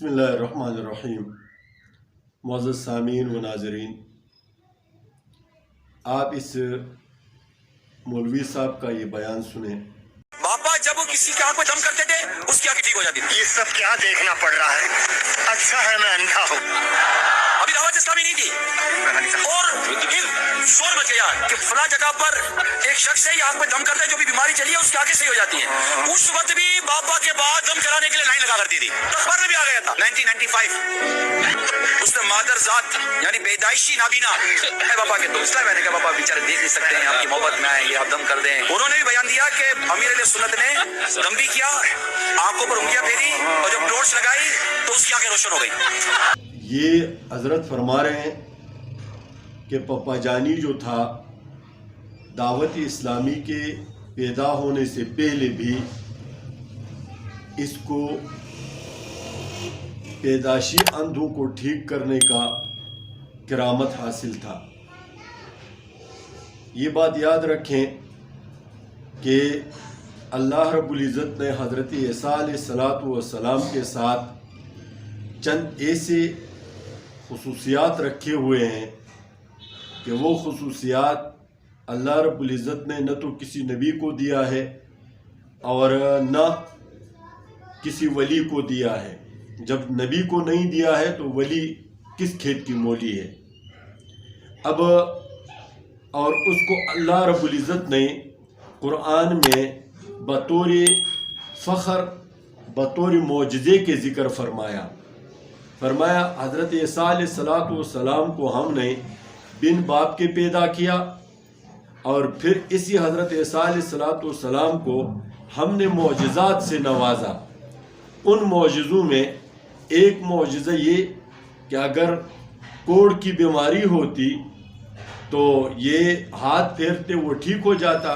बिस्मिल्लाहिर्रहमानिर्रहीम। मुअज़्ज़ज़ सामीन व नाज़रीन, आप इस मौलवी साहब का ये बयान सुने। बाबा जब वो किसी की आंख में दम करते थे उसकी आंखें ठीक हो जाती थी। ये सब क्या देखना पड़ रहा है? अच्छा है मैं अंधा हूँ। अभी दावत इस्लामी नहीं थी और शोर मच गया कि फला जगह पर एक शख्स है, आंख में दम करता है, जो भी बीमारी चली है उसकी आंखें सही हो जाती है। उस वक्त भी बाबा के बाद दम कराने के लिए लाइन लगा करती थी। अखबार में भी आ गया था 1995। उसने मादर जात यानी पैदाइशी नाबीना है बाबा के दोस्त है। मैंने कहा बाबा बेचारे देख नहीं सकते हैं, आपकी मोहब्बत में आएंगे, आप दम कर दें। उन्होंने भी बयान दिया कि अमीर अली सुन्नत ने दम भी किया, आंखों पर उंगलियां फेरी और जब टॉर्च लगाई तो उसकी आंखें रोशन हो गई। ये हज़रत फरमा रहे हैं कि पप्पा जानी जो था दावत इस्लामी के पैदा होने से पहले भी इसको पैदाशी अंधों को ठीक करने का करामत हासिल था। ये बात याद रखें कि अल्लाह रब्बुल इज़्ज़त ने हज़रत ईसा अलैहिस्सलातु वस्सलाम के साथ चंद ऐसे खुसूसियात रखे हुए हैं कि वो खुसूसियात अल्लाह रब्बुल इज़्ज़त ने न तो किसी नबी को दिया है और न किसी वली को दिया है। जब नबी को नहीं दिया है तो वली किस खेत की मोली है। अब और उसको अल्लाह रब्बुल इज़्ज़त ने कुरान में बतौर फ़ख्र, बतौर मोजज़े के ज़िक्र फरमाया हज़रत ईसा अलैहिस्सलातु वस्सलाम को हमने बिन बाप के पैदा किया और फिर इसी हज़रत ईसा अलैहिस्सलातु वस्सलाम को हमने मोजज़ात से नवाजा। उन मोजज़ों में एक मोजज़ा ये कि अगर कोढ़ की बीमारी होती तो ये हाथ फेरते वो ठीक हो जाता,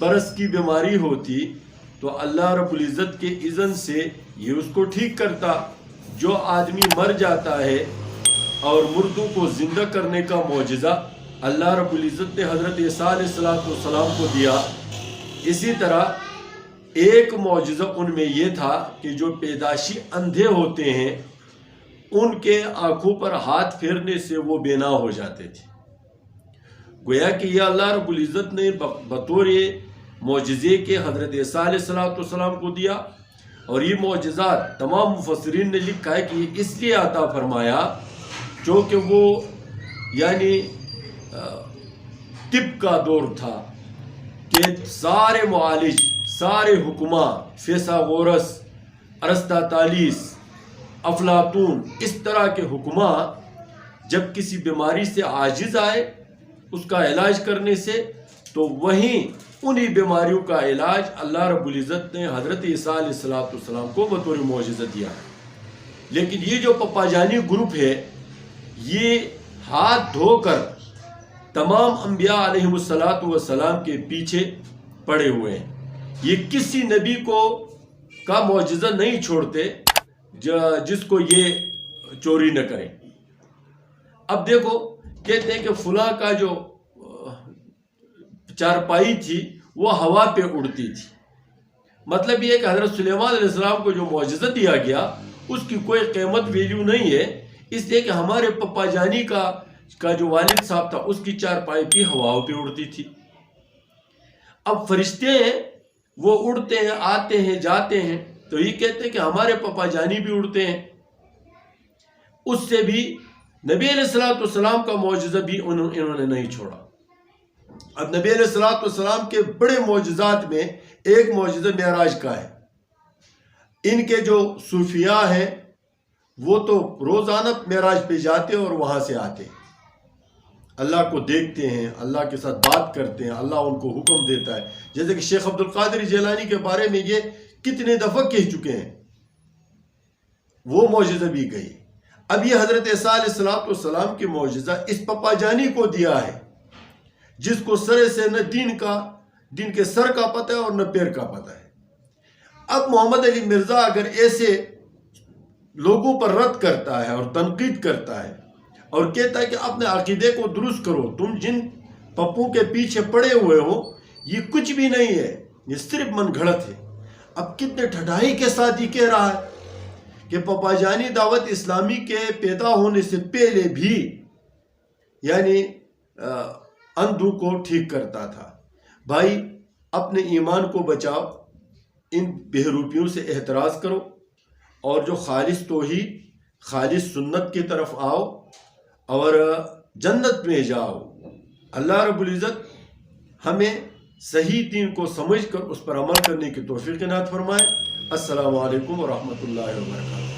बरस की बीमारी होती तो अल्लाह रब्बुल इज़्ज़त के इज़्न से ये उसको ठीक करता। जो आदमी मर जाता है और मुर्दों को ज़िंदा करने का मौजज़ा अल्लाह रब्बुल इज़्ज़त ने हज़रत ईसा अलैहिस्सलातु वस्सलाम को दिया। इसी तरह एक मौजज़ा उनमें ये था कि जो पैदाशी अंधे होते हैं उनके आँखों पर हाथ फेरने से वो बेना हो जाते थे। गोया कि यह अल्लाह रब्बुल इज़्ज़त ने बतौर मौजज़े के हज़रत ईसा अलैहिस्सलातु वस्सलाम को दिया। और ये मौजज़ात तमाम मुफस्सिरीन ने लिखा है कि ये इसलिए अता फरमाया क्योंकि वो यानी तिब का दौर था कि सारे मुआलिज, सारे हुक्मा, फिसागोरस, अरस्तातालीस, अफलातून, इस तरह के हुक्मा जब किसी बीमारी से आजिज़ आए उसका इलाज करने से तो वहीं उन्हीं बीमारियों का इलाज अल्लाह रब्बुल इज़्ज़त ने हज़रत ईसा अलैहिस्सलातु वस्सलाम को बतौर मौजज़ा दिया। लेकिन ये जो पप्पाजानी ग्रुप है ये हाथ धोकर तमाम अंबिया अलैहिमुस्सलातु वस्सलाम के पीछे पड़े हुए हैं। ये किसी नबी को का मौजज़ा नहीं छोड़ते जिसको ये चोरी न करें। अब देखो कहते हैं कि फुला का जो चारपाई थी वो हवा पे उड़ती थी। मतलब ये कि हज़रत सुलेमान अलैहिस्सलाम को जो मौजज़ा दिया गया उसकी कोई कीमत वैल्यू नहीं है, इसलिए कि हमारे पप्पा जानी का जो वालिद साहब था उसकी चारपाई भी हवाओं पे उड़ती थी। अब फरिश्ते हैं वो उड़ते हैं, आते हैं, जाते हैं, तो ये कहते हैं कि हमारे पप्पा जानी भी उड़ते हैं। उससे भी नबी अलैहिस्सलातु वस्सलाम का मौजज़ा भी इन्होंने नहीं छोड़ा। अब नबी अलैहिस्सलातु वस्सलाम के बड़े मौजज़ात में एक मौजज़ा मेराज का है। इनके जो सूफिया हैं वो तो रोज़ाना मेराज पे जाते और वहाँ से आते, अल्लाह को देखते हैं, अल्लाह के साथ बात करते हैं, अल्लाह उनको हुक्म देता है। जैसे कि शेख अब्दुल कादिर जिलानी के बारे में ये कितने दफ़ा कह चुके हैं, वो मौजज़ा भी गई। अब ये हज़रत ईसा अलैहिस्सलातु वस्सलाम के मौजज़ा इस पप्पा जानी को दिया है जिसको सरे से न दिन के सर का पता है और न पैर का पता है। अब मोहम्मद अली मिर्ज़ा अगर ऐसे लोगों पर रद्द करता है और तनकीद करता है और कहता है कि अपने अकीदे को दुरुस्त करो, तुम जिन पप्पू के पीछे पड़े हुए हो ये कुछ भी नहीं है, ये सिर्फ मन घड़त है। अब कितने ठठाई के साथ ही कह रहा है کہ پپا جانی دعوت اسلامی کے پیدا ہونے سے پہلے بھی یعنی اندھوں کو ٹھیک کرتا تھا. بھائی اپنے ایمان کو بچاؤ، ان بہروپیوں سے احتراز کرو، اور جو خالص توحید خالص سنت کی طرف آؤ اور جنت میں جاؤ. اللہ رب العزت ہمیں صحیح دین کو سمجھ کر اس پر عمل کرنے کی توفیق عنایت فرمائے. السلام علیکم ورحمۃ اللہ وبرکاتہ.